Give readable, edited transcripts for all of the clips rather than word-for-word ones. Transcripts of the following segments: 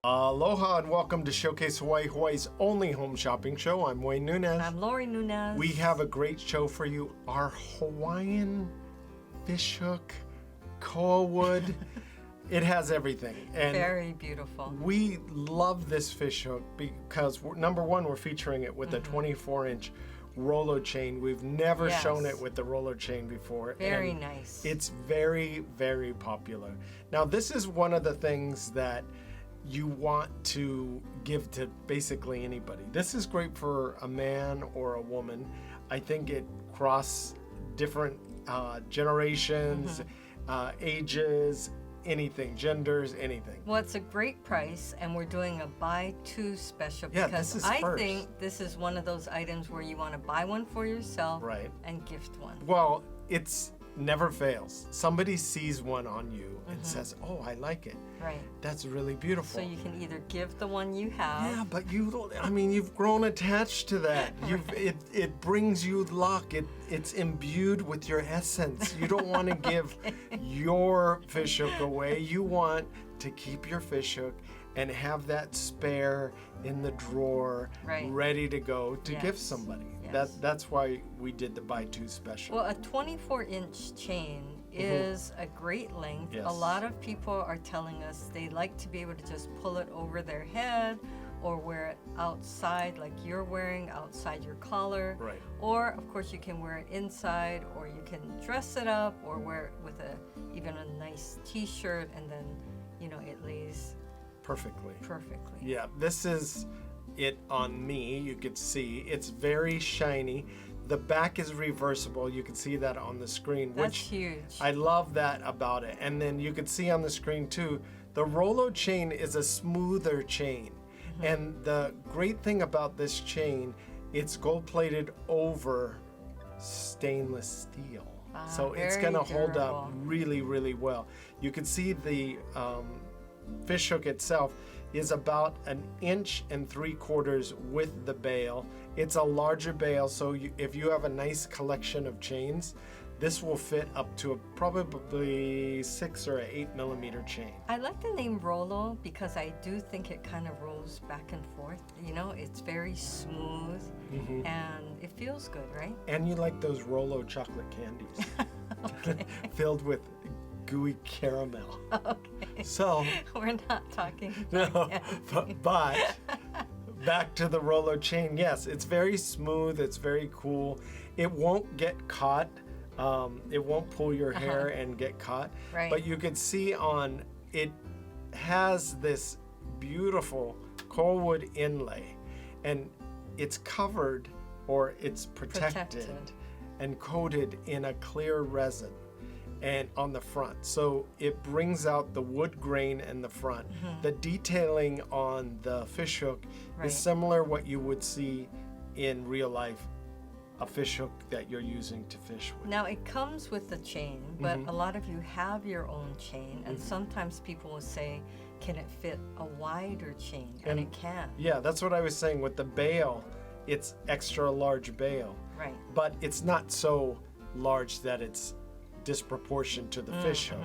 Aloha and welcome to Showcase Hawaii, Hawaii's only home shopping show. I'm Wayne Nunez. I'm Lori Nunez. We have a great show for you. Our Hawaiian fish hook, koa wood. It has everything. And very beautiful. We love this fish hook because, number one, we're featuring it with a 24-inch Rolo chain. We've never shown it with the Rolo chain before. Very nice. It's very, very popular. Now, this is one of the things that you want to give to basically anybody. This is great for a man or a woman. I think it crosses different generations, ages, anything, genders, anything. Well, it's a great price, and we're doing a buy two special Yeah, because this is I first. think this is one of those items where you want to buy one for yourself and gift one. Well, it's never fails. Somebody sees one on you and says, "Oh, I like it." Right. That's really beautiful. So you can either give the one you have. Yeah, but you don't, I mean, you've grown attached to that. It brings you luck. It's imbued with your essence. You don't want to give your fish hook away. You want to keep your fish hook and have that spare in the drawer, ready to go to give somebody. That's why we did the buy two special. Well, a 24-inch chain is a great length. A lot of people are telling us they like to be able to just pull it over their head or wear it outside like you're wearing outside your collar. Right. Or, of course, you can wear it inside, or you can dress it up or wear it with even a nice t-shirt, and then, it lays perfectly. Yeah, this is it on me. You could see it's very shiny. The back is reversible. You can see that on the screen. That's huge. I love that about it. And then you can see on the screen too, the Rolo chain is a smoother chain. And the great thing about this chain, it's gold plated over stainless steel. So it's going to hold up really, really well. You can see the fish hook itself is about 1.75 inches with the bail. It's a larger bail, so if you have a nice collection of chains, this will fit up to probably 6 or 8 millimeter chain. I like the name Rolo because I do think it kind of rolls back and forth. It's very smooth and it feels good, right? And you like those Rolo chocolate candies filled with gooey caramel. Okay. So we're not talking. No, but back to the Rolo chain. Yes, it's very smooth. It's very cool. It won't get caught. It won't pull your hair and get caught. Right. But you can see it has this beautiful koa wood inlay, and it's covered or it's protected and coated in a clear resin and on the front. So it brings out the wood grain in the front. The detailing on the fish hook is similar what you would see in real life, a fish hook that you're using to fish with. Now it comes with the chain, but a lot of you have your own chain, and sometimes people will say, can it fit a wider chain? And it can. Yeah, that's what I was saying with the bail. It's extra large bail. Right. But it's not so large that it's disproportionate to the fish hook.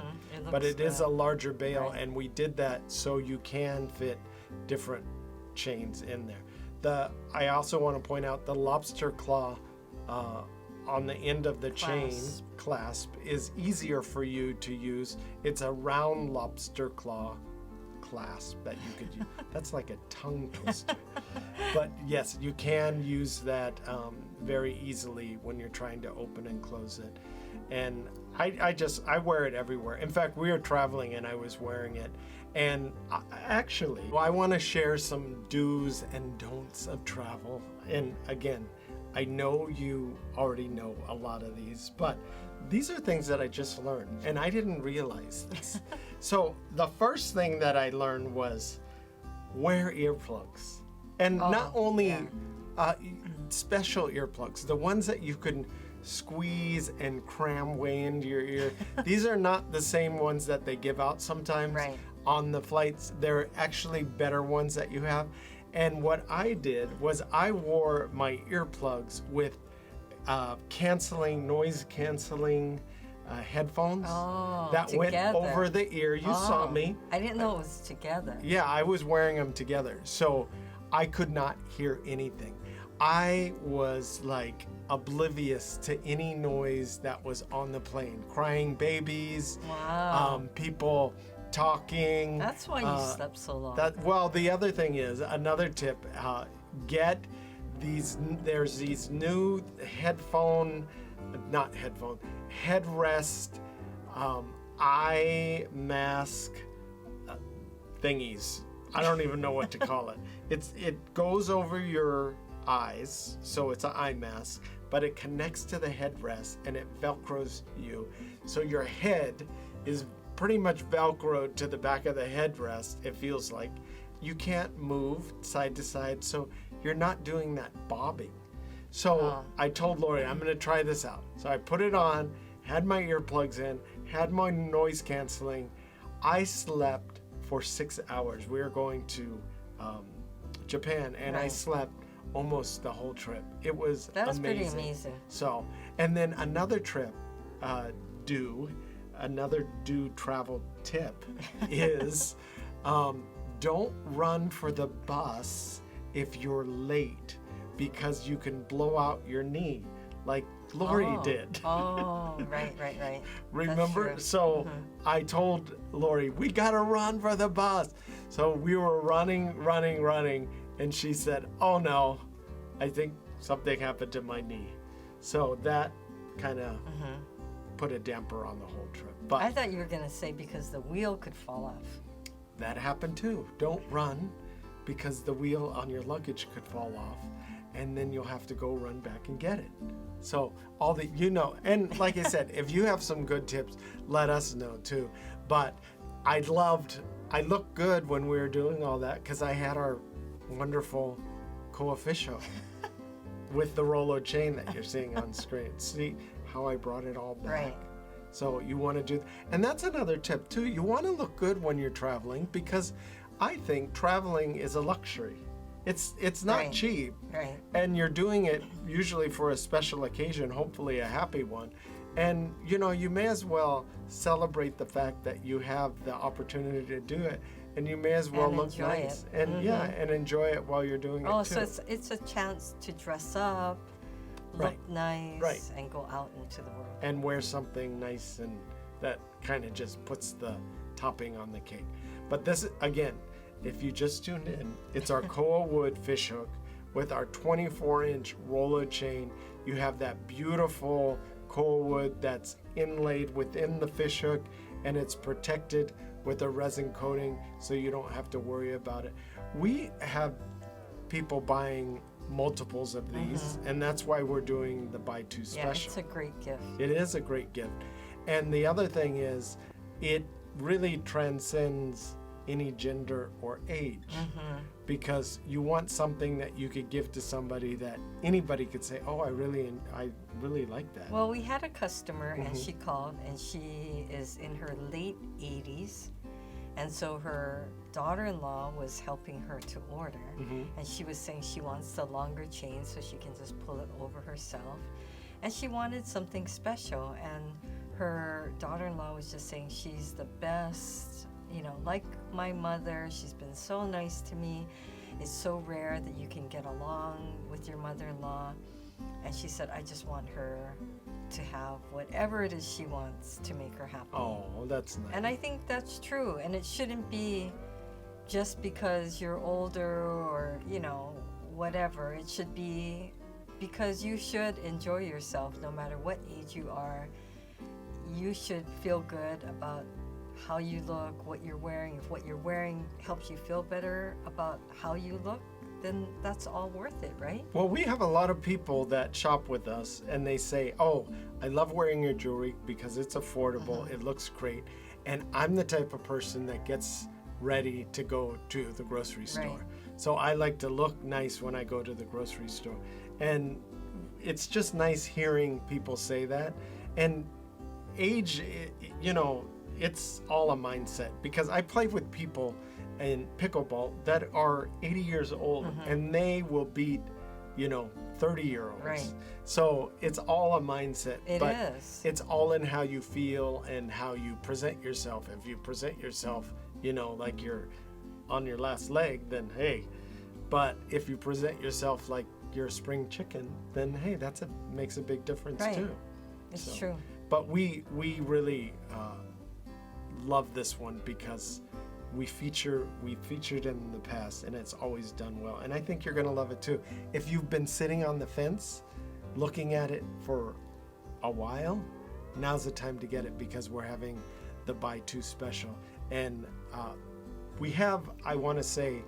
But it is a larger bail, and we did that so you can fit different chains in there. I also want to point out the lobster claw on the end of the chain clasp is easier for you to use. It's a round lobster claw clasp that you could use. That's like a tongue twister. But yes, you can use that very easily when you're trying to open and close it. And I wear it everywhere. In fact, we were traveling and I was wearing it. And I want to share some do's and don'ts of travel. And again, I know you already know a lot of these, but these are things that I just learned, and I didn't realize this. So the first thing that I learned was wear earplugs. And not only special earplugs, the ones that you can squeeze and cram way into your ear. These are not the same ones that they give out sometimes on the flights. They're actually better ones that you have. And what I did was I wore my earplugs with noise canceling headphones Oh, that went together. over the ear. You saw me. I didn't know it was together. Yeah, I was wearing them together. So I could not hear anything. I was like oblivious to any noise that was on the plane. Crying babies, Wow. people talking. That's why you slept so long. Well, the other thing is, another tip, get there's these new headrest, eye mask thingies. I don't even know what to call it. It goes over your eyes, so it's an eye mask, but it connects to the headrest and it velcros you. So your head is pretty much velcroed to the back of the headrest, it feels like. You can't move side to side, so you're not doing that bobbing. So I told Lori, I'm going to try this out. So I put it on, had my earplugs in, had my noise canceling. I slept for 6 hours. We were going to Japan, and I slept almost the whole trip. It was That's amazing. pretty amazing. So, and then another trip, another travel tip is don't run for the bus if you're late, because you can blow out your knee like Lori did. Oh, right. Remember? So I told Lori, we gotta run for the bus. So we were running, and she said, oh no, I think something happened to my knee. So that kind of put a damper on the whole trip. But I thought you were going to say because the wheel could fall off. that happened too. Don't run, because the wheel on your luggage could fall off, and then you'll have to go run back and get it. So and like I said, if you have some good tips, let us know too. But I looked good when we were doing all that, because I had our wonderful Koa Fish Hook with the Rolo chain that you're seeing on screen. See how I brought it all back? Right. So you want to do, and that's another tip too. You want to look good when you're traveling, because I think traveling is a luxury. It's not cheap, Right. and you're doing it usually for a special occasion, hopefully a happy one. And you may as well celebrate the fact that you have the opportunity to do it, and you may as well And look enjoy nice it. and enjoy it while you're doing it too. So it's a chance to dress up, look nice, and go out into the world. And wear something nice, and that kind of just puts the topping on the cake. But this, again, if you just tuned in, it's our Koa wood fish hook with our 24-inch Rolo chain. You have that beautiful Koa wood that's inlaid within the fish hook, and it's protected with a resin coating, so you don't have to worry about it. We have people buying multiples of these, and that's why we're doing the buy two special. Yeah, it's a great gift. It is a great gift. And the other thing is, it really transcends any gender or age, because you want something that you could give to somebody that anybody could say, oh, I really like that. Well, we had a customer, and she called, and she is in her late 80s, and so her daughter-in-law was helping her to order, and she was saying she wants the longer chain so she can just pull it over herself, and she wanted something special, and her daughter-in-law was just saying she's the best, like my mother. She's been so nice to me. It's so rare that you can get along with your mother-in-law. And she said, I just want her to have whatever it is she wants to make her happy. Oh, that's nice. And I think that's true. And it shouldn't be just because you're older or, whatever. It should be because you should enjoy yourself no matter what age you are. You should feel good about how you look, what you're wearing. If what you're wearing helps you feel better about how you look, then that's all worth it, right? Well, we have a lot of people that shop with us, and they say, oh, I love wearing your jewelry because it's affordable, it looks great, and I'm the type of person that gets ready to go to the grocery store. Right. So I like to look nice when I go to the grocery store. And it's just nice hearing people say that. And age, it's all a mindset, because I play with people in pickleball that are 80 years old, and they will beat, 30-year-olds. Right. So it's all a mindset. It but is. It's all in how you feel and how you present yourself. If you present yourself, like you're on your last leg, then hey. But if you present yourself like you're a spring chicken, then hey, makes a big difference too. It's true. But we really love this one because we featured it in the past and it's always done well. And I think you're gonna love it too. If you've been sitting on the fence looking at it for a while, now's the time to get it because we're having the buy two special. And we have, I wanna say,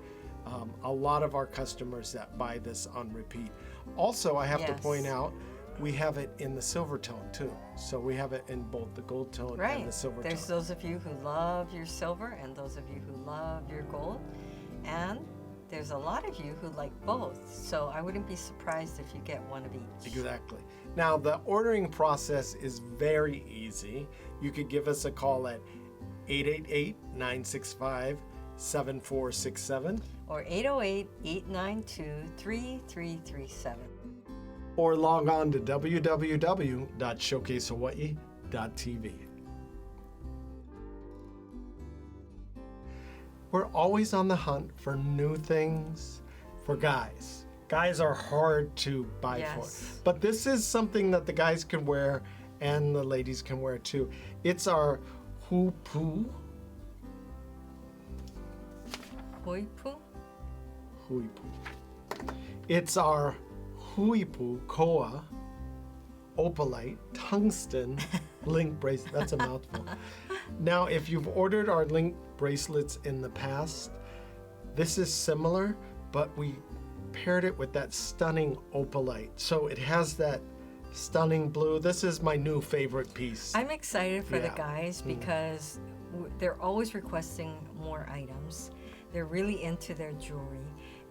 a lot of our customers that buy this on repeat. Also, I have to point out, we have it in the silver tone too. So we have it in both the gold tone and the silver tone. There's those of you who love your silver and those of you who love your gold. And there's a lot of you who like both. So I wouldn't be surprised if you get one of each. Exactly. Now, the ordering process is very easy. You could give us a call at 888-965-7467. Or 808-892-3337. Or log on to www.showcasehawaii.tv. We're always on the hunt for new things for guys. Guys are hard to buy for. But this is something that the guys can wear and the ladies can wear too. It's our huipu. Huipu? Huipu. It's our huipu koa opalite tungsten link bracelet. That's a mouthful. Now, if you've ordered our link bracelets in the past, this is similar, but we paired it with that stunning opalite. So it has that stunning blue. This is my new favorite piece. I'm excited for the guys because they're always requesting more items. They're really into their jewelry.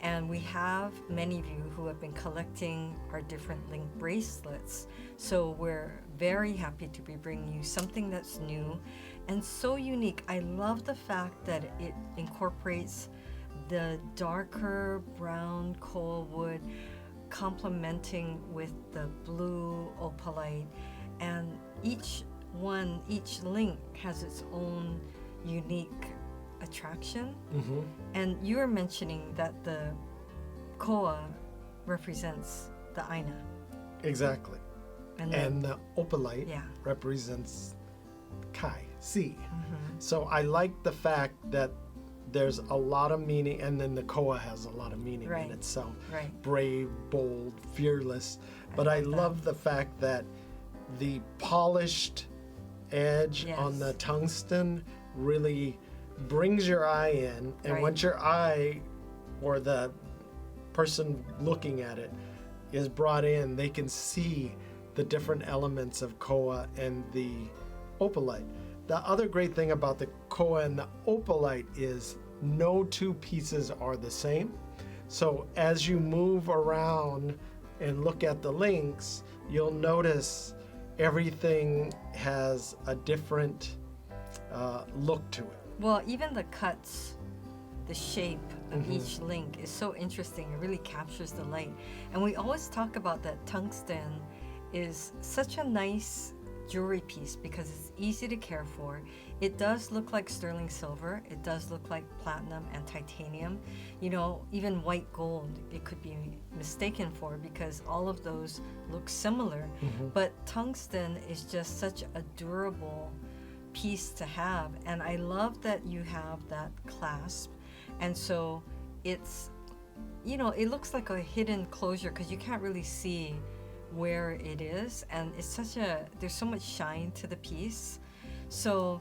And we have many of you who have been collecting our different link bracelets. So we're very happy to be bringing you something that's new and so unique. I love the fact that it incorporates the darker brown koa wood complementing with the blue opalite. And each link has its own unique attraction. And you were mentioning that the koa represents the aina. Exactly. And the opalite represents kai, sea. So I like the fact that there's a lot of meaning, and then the koa has a lot of meaning in itself. Brave, bold, fearless. But I love the fact that the polished edge on the tungsten really brings your eye in, and once your eye or the person looking at it is brought in, they can see the different elements of koa and the opalite. The other great thing about the koa and the opalite is no two pieces are the same. So as you move around and look at the links, you'll notice everything has a different look to it. Well, even the cuts, the shape of each link is so interesting. It really captures the light. And we always talk about that tungsten is such a nice jewelry piece because it's easy to care for. It does look like sterling silver. It does look like platinum and titanium. Even white gold, it could be mistaken for because all of those look similar. But tungsten is just such a durable piece to have, and I love that you have that clasp, and so it's it looks like a hidden closure because you can't really see where it is, and it's there's so much shine to the piece. So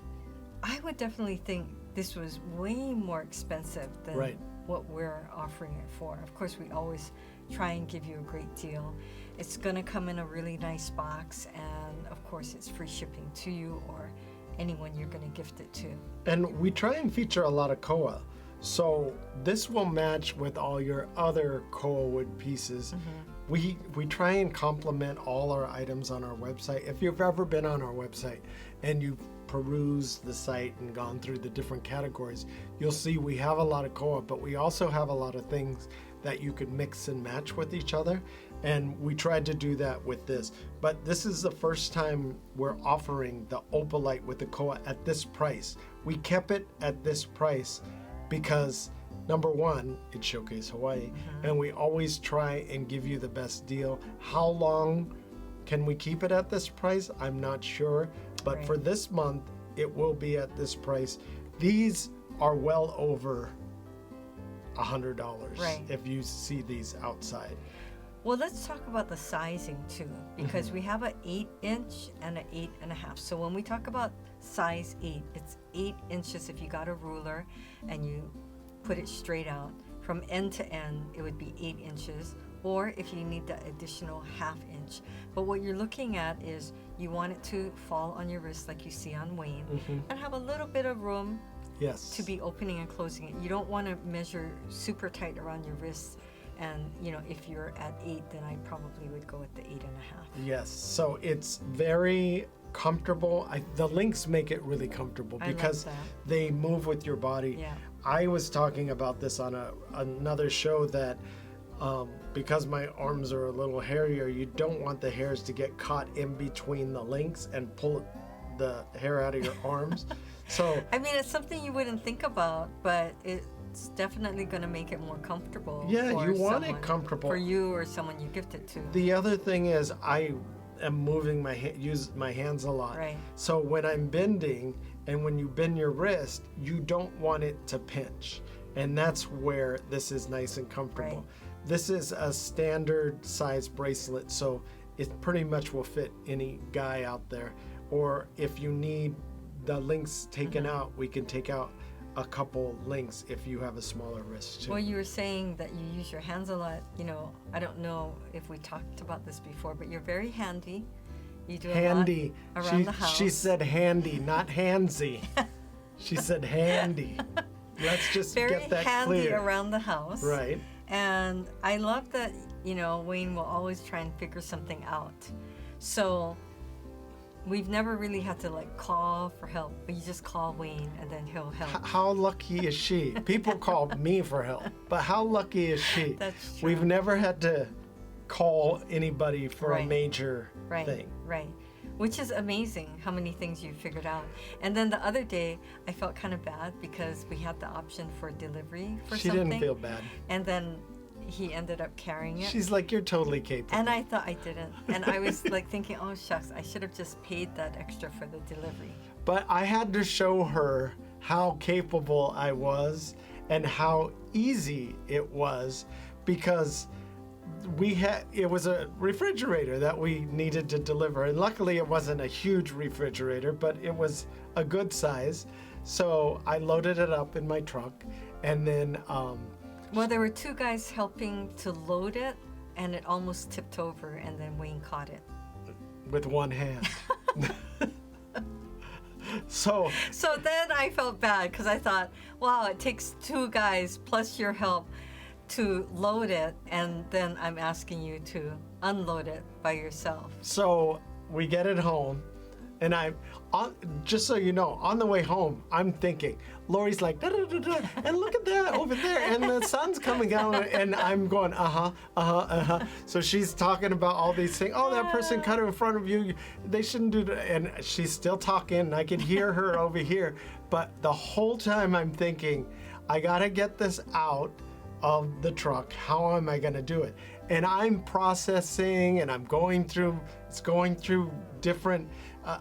I would definitely think this was way more expensive than what we're offering it for. Of course, we always try and give you a great deal. It's gonna come in a really nice box, and of course it's free shipping to you or anyone you're going to gift it to. And we try and feature a lot of koa. So this will match with all your other koa wood pieces. We try and complement all our items on our website. If you've ever been on our website and you've perused the site and gone through the different categories, you'll see we have a lot of koa, but we also have a lot of things that you could mix and match with each other. And we tried to do that with this. But this is the first time we're offering the opalite with the koa at this price. We kept it at this price because, number one, it showcased Hawaii. And we always try and give you the best deal. How long can we keep it at this price? I'm not sure. But for this month, it will be at this price. These are well over $100 if you see these outside. Well, let's talk about the sizing too, because we have an 8-inch and an 8.5. So when we talk about size 8, it's 8 inches if you got a ruler and you put it straight out. From end to end, it would be 8 inches, or if you need the additional 1/2 inch. But what you're looking at is you want it to fall on your wrist like you see on Wayne and have a little bit of room to be opening and closing it. You don't want to measure super tight around your wrist. And, you know, if you're at 8, then I probably would go with the 8.5. Yes, so it's very comfortable. The links make it really comfortable because they move with your body. Yeah. I was talking about this on another show that because my arms are a little hairier, you don't want the hairs to get caught in between the links and pull the hair out of your arms. So I mean, it's something you wouldn't think about, but it's definitely going to make it more comfortable. Yeah, for you want someone, it comfortable for you or someone you gift it to. The other thing is I am moving use my hands a lot. Right. So when I'm bending, and when you bend your wrist, you don't want it to pinch, and that's where this is nice and comfortable. Right. This is a standard size bracelet, so it pretty much will fit any guy out there. Or if you need the links taken out, we can take out a couple links if you have a smaller wrist too. Well, you were saying that you use your hands a lot. You know, I don't know if we talked about this before, but you're very handy. You do handy. A lot around the house. She said handy, not handsy. She said handy. Let's just get that handy clear. Around the house. Right. And I love that, you know, Wayne will always try and figure something out. So we've never really had to like call for help, but you just call Wayne and then he'll help. How lucky is she? People call me for help, but how lucky is she? That's true. We've never had to call anybody for a major thing. Right. Which is amazing how many things you figured out. And then the other day, I felt kind of bad because we had the option for delivery for she something. She didn't feel bad. And then he ended up carrying it. She's like, you're totally capable. And I thought I didn't. And I was like thinking, oh shucks, I should have just paid that extra for the delivery. But I had to show her how capable I was and how easy it was, because it was a refrigerator that we needed to deliver, and luckily it wasn't a huge refrigerator, but it was a good size. So I loaded it up in my truck, and then well, there were two guys helping to load it, and it almost tipped over, and then Wayne caught it with one hand. So then I felt bad because I thought, wow, it takes two guys plus your help to load it, and then I'm asking you to unload it by yourself. So we get it home, and just so you know, on the way home, I'm thinking, Lori's like, da, da, da, da, and look at that over there, and the sun's coming down, and I'm going, So she's talking about all these things. Oh, that person cut it in front of you. They shouldn't do that. And she's still talking, and I can hear her over here. But the whole time I'm thinking, I gotta get this out of the truck. How am I gonna do it? And I'm processing, and it's going through different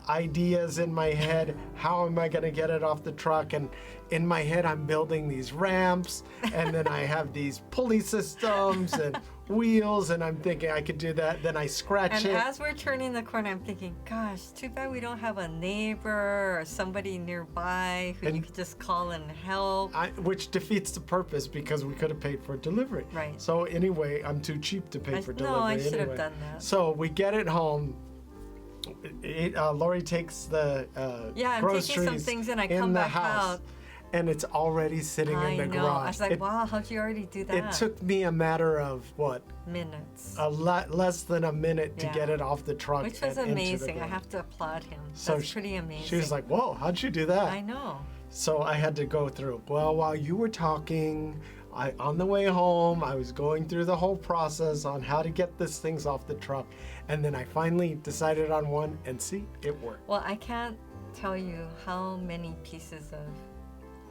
ideas in my head. How am I gonna get it off the truck? And in my head, I'm building these ramps, and then I have these pulley systems and wheels, and I'm thinking I could do that. Then I scratch it. And as we're turning the corner, I'm thinking, gosh, too bad we don't have a neighbor or somebody nearby who you could just call and help. Which defeats the purpose, because we could have paid for delivery. Right. So anyway, I'm too cheap to pay for delivery. No, I should have done that. So we get it home. Lori takes the I'm groceries taking some things and I come back house, out. And it's already sitting in the garage. I was like, wow, how'd you already do that? It took me a matter of, what? Minutes. A lot less than a minute to get it off the truck. Which was amazing. I have to applaud him. That's pretty amazing. She was like, whoa, how'd you do that? I know. So I had to go through, well, while you were talking, on the way home, I was going through the whole process on how to get these things off the truck. And then I finally decided on one, and see, it worked. Well, I can't tell you how many pieces of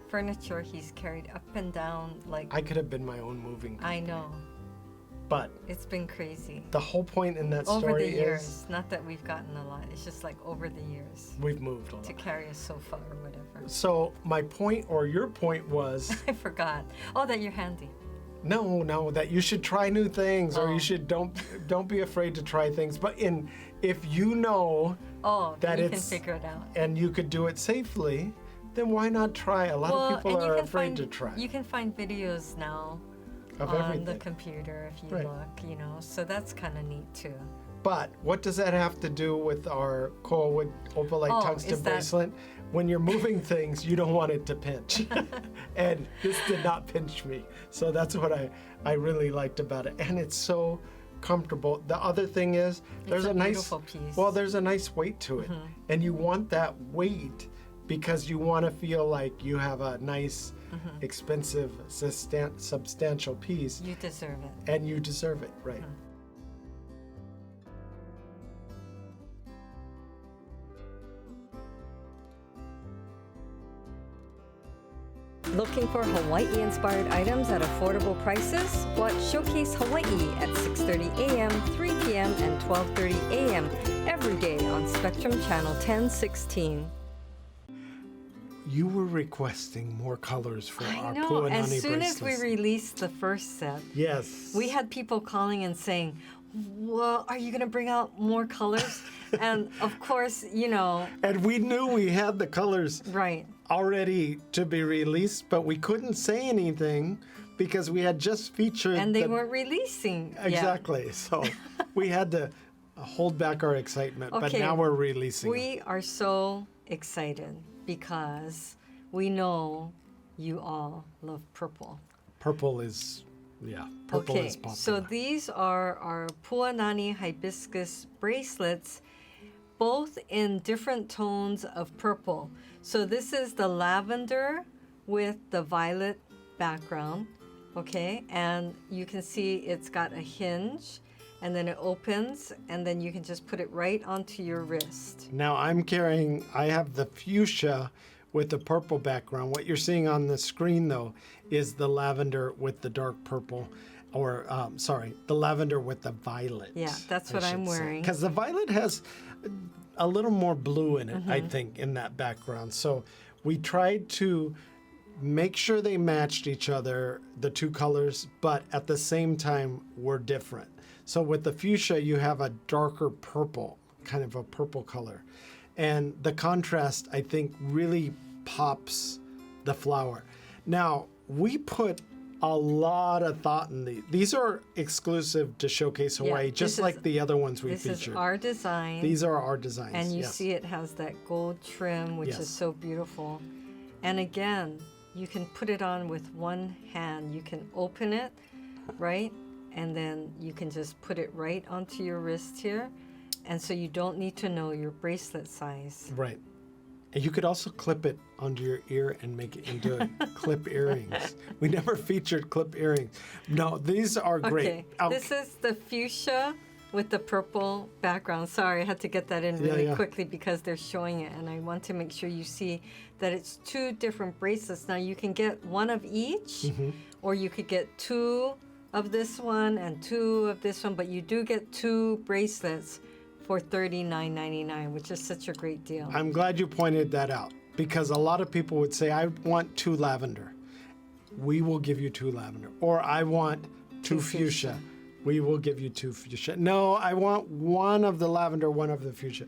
furniture he's carried up and down. Like, I could have been my own moving company. I know. But it's been crazy. The whole point in that story over the years, is, not that we've gotten a lot, it's just like over the years. We've moved a lot. To carry a sofa or whatever. So my point, or your point, was I forgot. Oh, that you're handy. No, that you should try new things, or you should don't be afraid to try things. But if you know that you can figure it out, and you could do it safely, then why not try? A lot of people are afraid to try. You can find videos now of on everything. the computer if you look, so that's kind of neat too. But what does that have to do with our Koa wood opalite tungsten bracelet? When you're moving things, you don't want it to pinch. And this did not pinch me. So that's what I really liked about it. And it's so comfortable. The other thing is there's a nice piece. Well, there's a nice weight to it. And you want that weight because you want to feel like you have a nice, expensive, substantial piece. You deserve it. And you deserve it, right. Looking for Hawaii-inspired items at affordable prices? Watch Showcase Hawaii at 6:30 a.m., 3 p.m., and 12:30 a.m. every day on Spectrum Channel 1016. You were requesting more colors for our I know. Puanani As soon bracelets. as we released the first set, yes, we had people calling and saying, well, are you going to bring out more colors? And of course, And we knew we had the colors already to be released, but we couldn't say anything because we had just featured. And they weren't releasing. Exactly. Yet. So we had to hold back our excitement, but now we're releasing. We are so excited because we know you all love purple. Purple is, purple is popular. So these are our Puanani hibiscus bracelets, both in different tones of purple. So this is the lavender with the violet background, and you can see it's got a hinge, and then it opens, and then you can just put it right onto your wrist. Now I have the fuchsia with the purple background. What you're seeing on the screen, though, is the lavender with the dark purple, or the lavender with the violet. Yeah, that's what I'm wearing. Because the violet has a little more blue in it, I think, in that background. So we tried to make sure they matched each other, the two colors, but at the same time were different. So with the fuchsia, you have a darker purple, kind of a purple color. And the contrast, I think, really pops the flower. Now, we put a lot of thought in these. These are exclusive to Showcase Hawaii, just like the other ones we featured. This is our design. These are our designs. And you see it has that gold trim, which is so beautiful. And again, you can put it on with one hand. You can open it, right? And then you can just put it right onto your wrist here. And so you don't need to know your bracelet size. Right. And you could also clip it under your ear and make it into clip earrings. We never featured clip earrings. No, these are great. Okay. This is the fuchsia with the purple background. Sorry, I had to get that in really quickly because they're showing it. And I want to make sure you see that it's two different bracelets. Now, you can get one of each, or you could get two of this one and two of this one. But you do get two bracelets for $39.99, which is such a great deal. I'm glad you pointed that out because a lot of people would say, I want two lavender. We will give you two lavender. Or I want two fuchsia. We will give you two fuchsia. No, I want one of the lavender, one of the fuchsia.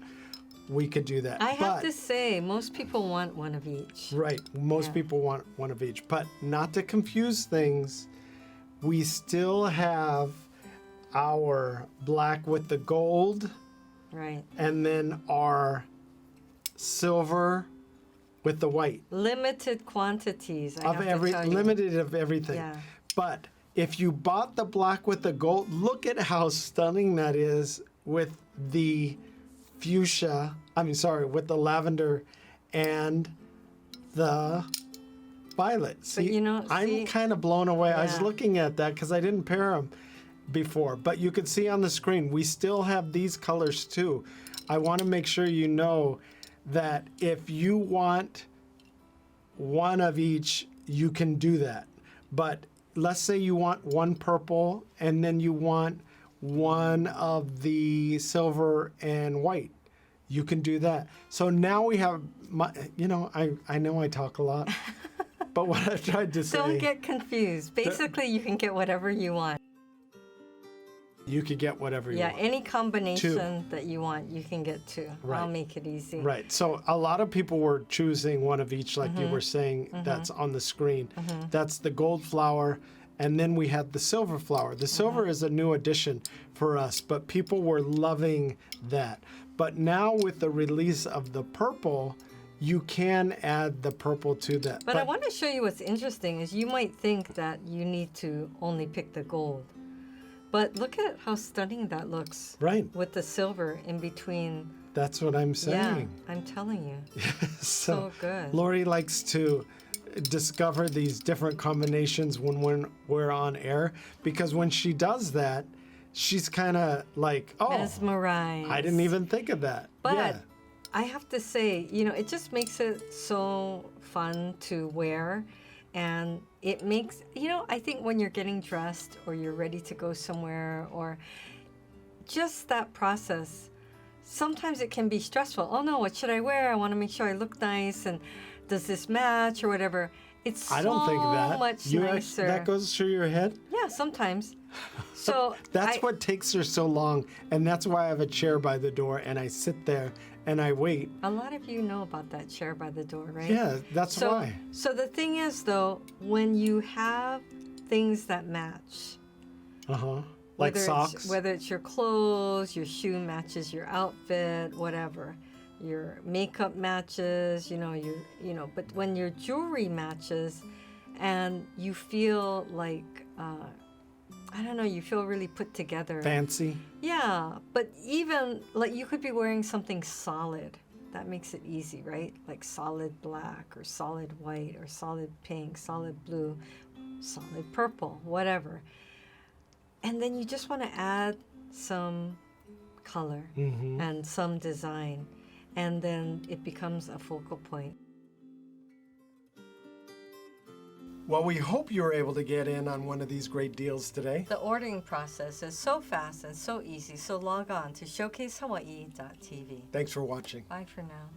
We could do that. I have to say, most people want one of each. Right. Most people want one of each. But not to confuse things, we still have our black with the gold. Right. And then our silver with the white. Limited quantities. Limited of everything. Yeah. But if you bought the black with the gold, look at how stunning that is with the fuchsia. With the lavender and the violet. See, you know, I'm kind of blown away. I was Yeah. looking at that because I didn't pair them before, but you can see on the screen, we still have these colors too. I want to make sure you know that if you want one of each, you can do that. But let's say you want one purple and then you want one of the silver and white. You can do that. So now we have, I know I talk a lot, but what I've tried to say. Don't get confused. Basically, you can get whatever you want. You could get whatever you want. Yeah, any combination that you want, you can get two. Right. I'll make it easy. Right. So a lot of people were choosing one of each, like you were saying, that's on the screen. That's the gold flower. And then we had the silver flower. The silver is a new addition for us, but people were loving that. But now with the release of the purple, you can add the purple to that. But I want to show you what's interesting is you might think that you need to only pick the gold. But look at how stunning that looks. Right. With the silver in between. That's what I'm saying. Yeah, I'm telling you. So good. Lori likes to discover these different combinations when we're on air, because when she does that, she's kind of like, oh, mesmerized. I didn't even think of that. But yeah. I have to say, it just makes it so fun to wear. And it makes, I think when you're getting dressed or you're ready to go somewhere or just that process, sometimes it can be stressful. Oh no, what should I wear? I want to make sure I look nice. And does this match or whatever? It's I don't think that. much nicer. That goes through your head? Yeah, sometimes. So that's what takes her so long. And that's why I have a chair by the door and I sit there and I wait. A lot of you know about that chair by the door, right? Yeah, that's why. So the thing is, though, when you have things that match. Like socks? Whether it's your clothes, your shoe matches your outfit, whatever. Your makeup matches, but when your jewelry matches and you feel like, you feel really put together. Fancy? Yeah, but even, like, you could be wearing something solid. That makes it easy, right? Like solid black or solid white or solid pink, solid blue, solid purple, whatever. And then you just want to add some color and some design. And then it becomes a focal point. Well, we hope you were able to get in on one of these great deals today. The ordering process is so fast and so easy, so log on to showcasehawaii.tv. Thanks for watching. Bye for now.